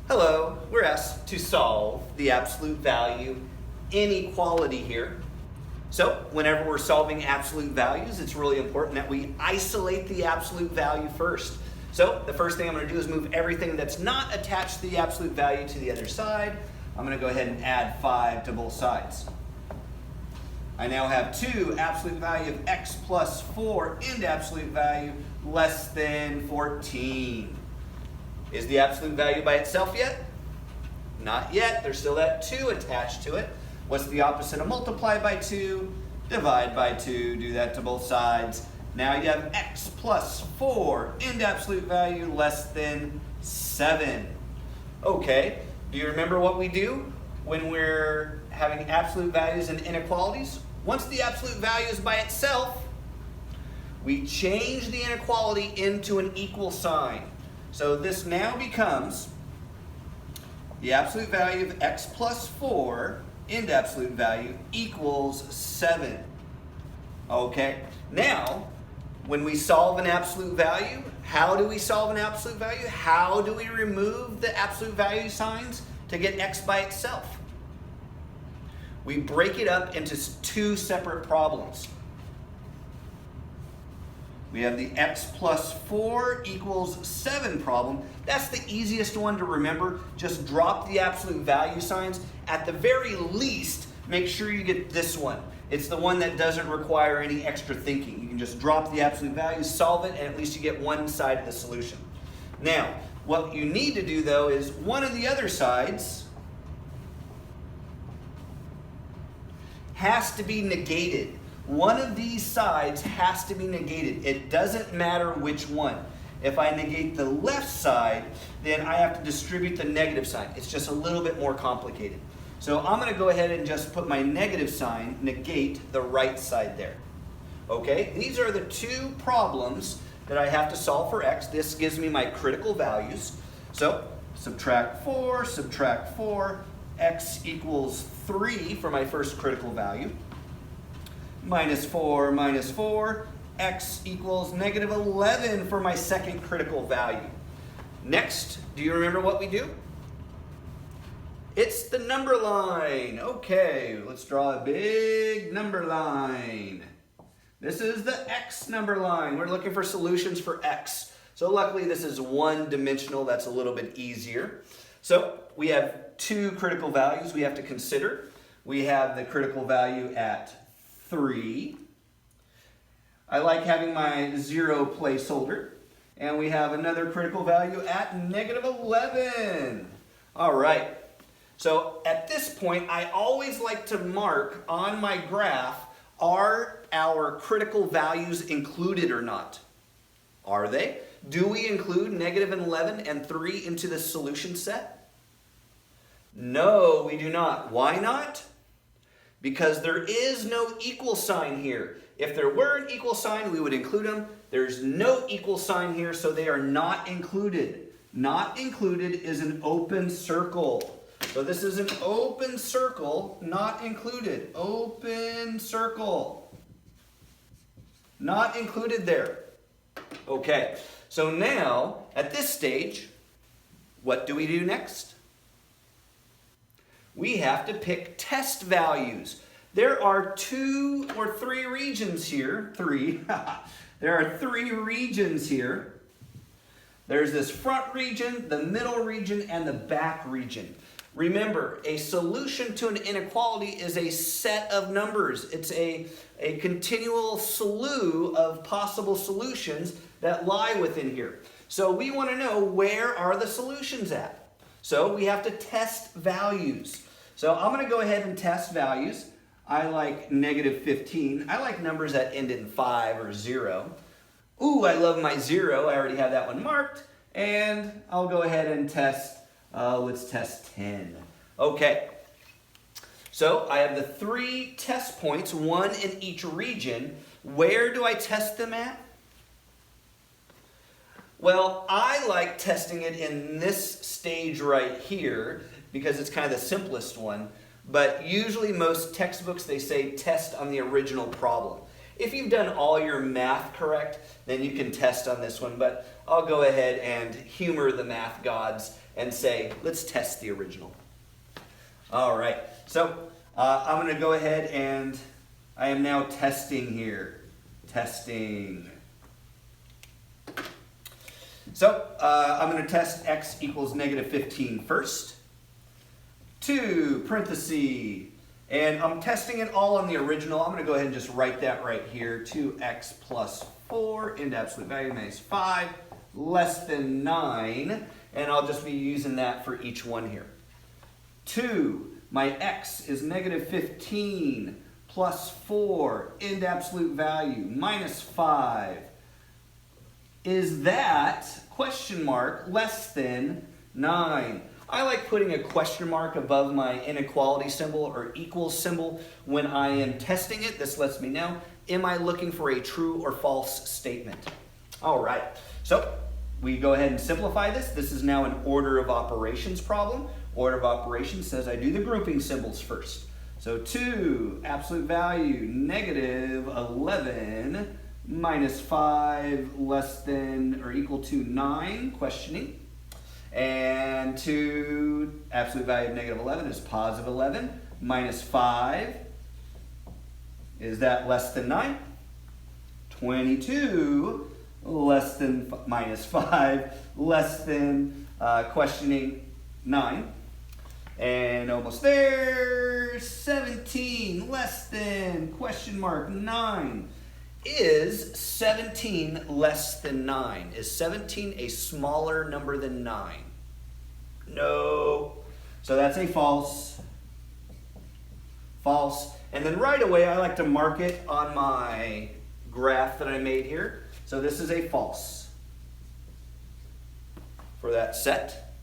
Hello, we're asked to solve the absolute value inequality here. So whenever we're solving absolute values, it's really important that we isolate the absolute value first. So the first thing I'm going to do is move everything that's not attached to the absolute value to the other side. I'm going to go ahead and add 5 to both sides. I now have 2 absolute value of x plus 4 and absolute value less than 14. Is the absolute value by itself yet? Not yet. There's still that 2 attached to it. What's the opposite of multiply by 2? Divide by 2. Do that to both sides. Now you have x plus 4 and absolute value less than 7. Okay, do you remember what we do when we're having absolute values and inequalities? Once the absolute value is by itself, we change the inequality into an equal sign. So this now becomes the absolute value of x plus 4 and absolute value equals 7. Okay, now when we solve an absolute value, how do we solve an absolute value? How do we remove the absolute value signs to get x by itself? We break it up into 2 separate problems. We have the x plus 4 equals 7 problem. That's the easiest one to remember. Just drop the absolute value signs. At the very least, make sure you get this one. It's the one that doesn't require any extra thinking. You can just drop the absolute values, solve it, and at least you get one side of the solution. Now, what you need to do though is one of the other sides has to be negated. One of these sides has to be negated. It doesn't matter which one. If I negate the left side, then I have to distribute the negative sign. It's just a little bit more complicated. So I'm going to go ahead and just put my negative sign, negate the right side there. Okay, these are the 2 problems that I have to solve for x. This gives me my critical values. So subtract 4, x equals 3 for my first critical value. Minus 4, x equals negative 11 for my second critical value. Next, do you remember what we do? It's the number line. Okay, let's draw a big number line. This is the x number line. We're looking for solutions for x. So luckily this is one-dimensional. That's a little bit easier. So we have 2 critical values we have to consider. We have the critical value at 3. I like having my 0 placeholder. And we have another critical value at negative 11. All right. So at this point, I always like to mark on my graph, are our critical values included or not? Are they? Do we include negative 11 and 3 into the solution set? No, we do not. Why not? Because there is no equal sign here. If there were an equal sign, we would include them. There's no equal sign here, so they are not included. Not included is an open circle. So this is an open circle, not included. Open circle. Not included there. Okay, so now, at this stage, what do we do next? We have to pick test values. There are 2 or 3 regions here. 3. There are 3 regions here. There's this front region, the middle region, and the back region. Remember, a solution to an inequality is a set of numbers. It's a continual slew of possible solutions that lie within here. So we want to know, where are the solutions at? So we have to test values. So I'm going to go ahead and test values. I like negative 15. I like numbers that end in 5 or 0. Ooh, I love my 0. I already have that one marked. And I'll go ahead and test, let's test 10. Okay. So I have the 3 test points, 1 in each region. Where do I test them at? Well, I like testing it in this stage right here because it's kind of the simplest one. But usually most textbooks, they say test on the original problem. If you've done all your math correct, then you can test on this one. But I'll go ahead and humor the math gods and say, let's test the original. All right, so I'm going to go ahead and I am now testing here. Testing. So I'm going to test x equals negative 15 first. 2, parenthesis, and I'm testing it all on the original. I'm going to go ahead and just write that right here. 2x plus 4 into absolute value minus 5 less than 9. And I'll just be using that for each one here. 2, my x is negative 15 plus 4 into absolute value minus 5. Is that, question mark, less than 9? I like putting a question mark above my inequality symbol or equals symbol when I am testing it. This lets me know, am I looking for a true or false statement? All right, so we go ahead and simplify this. This is now an order of operations problem. Order of operations says I do the grouping symbols first. So 2, absolute value, negative 11 minus 5 less than or equal to 9, questioning. And 2, absolute value of negative 11 is positive 11 minus 5. Is that less than 9? 22 less than minus 5 less than questioning 9. And almost there, 17 less than question mark 9. Is 17 less than 9? Is 17 a smaller number than 9? No. So that's a false. False. And then right away I like to mark it on my graph that I made here. So this is a false for that set.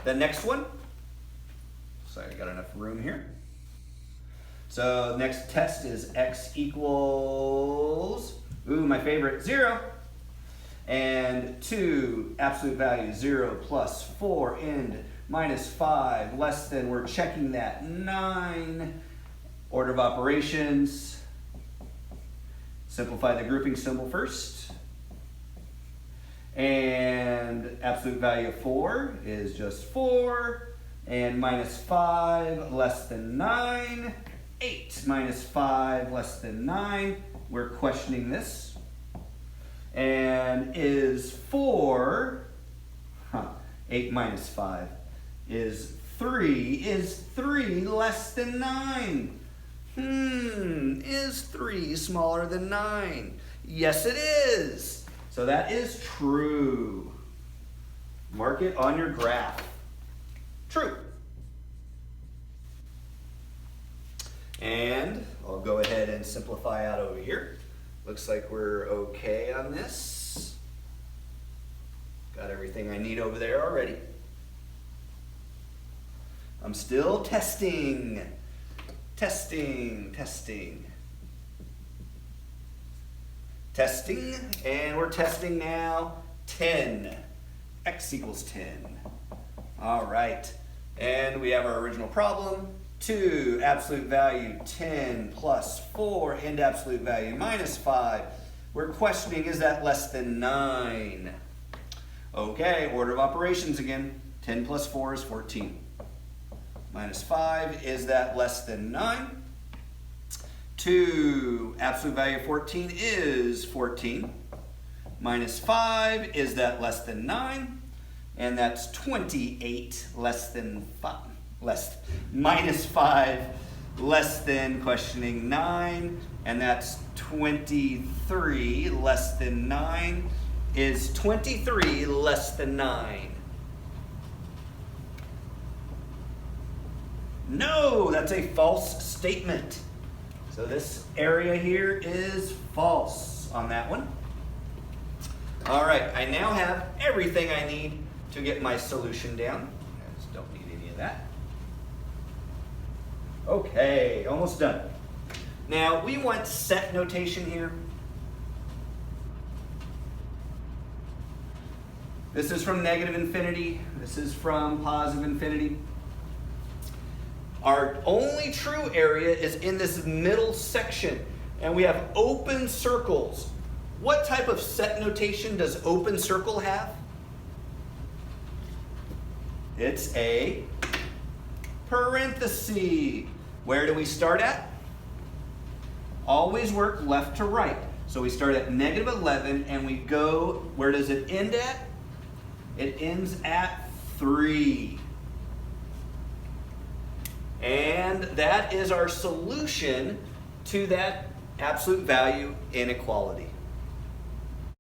The next one. Sorry, I got enough room here. So next test is x equals, ooh, my favorite, 0. And 2, absolute value, 0 plus 4 and minus 5 less than, we're checking that, 9. Order of operations. Simplify the grouping symbol first. And absolute value of 4 is just 4. And minus 5 less than 9. 8 minus 5 less than 9. We're questioning this. And is 4, 8 minus 5 is 3. Is 3 less than 9? Is 3 smaller than 9? Yes, it is. So that is true. Mark it on your graph. True. And I'll go ahead and simplify out over here. Looks like we're okay on this. Got everything I need over there already. I'm still testing. Testing. And we're testing now 10. X equals 10. All right. And we have our original problem. 2, absolute value 10 plus 4 and absolute value minus 5. We're questioning, is that less than 9? Okay, order of operations again. 10 plus 4 is 14. Minus 5, is that less than 9? 2, absolute value of 14 is 14. Minus 5, is that less than 9? And that's 28 less than 5. Minus 5 less than questioning 9, and that's 23 less than 9. Is 23 less than 9? No, that's a false statement. So this area here is false on that one. All right, I now have everything I need to get my solution down. I just don't need any of that. Okay, almost done. Now, we want set notation here. This is from negative infinity. This is from positive infinity. Our only true area is in this middle section, and we have open circles. What type of set notation does open circle have? It's a parenthesis. Where do we start at? Always work left to right. So we start at negative 11 and we go, where does it end at? It ends at 3. And that is our solution to that absolute value inequality.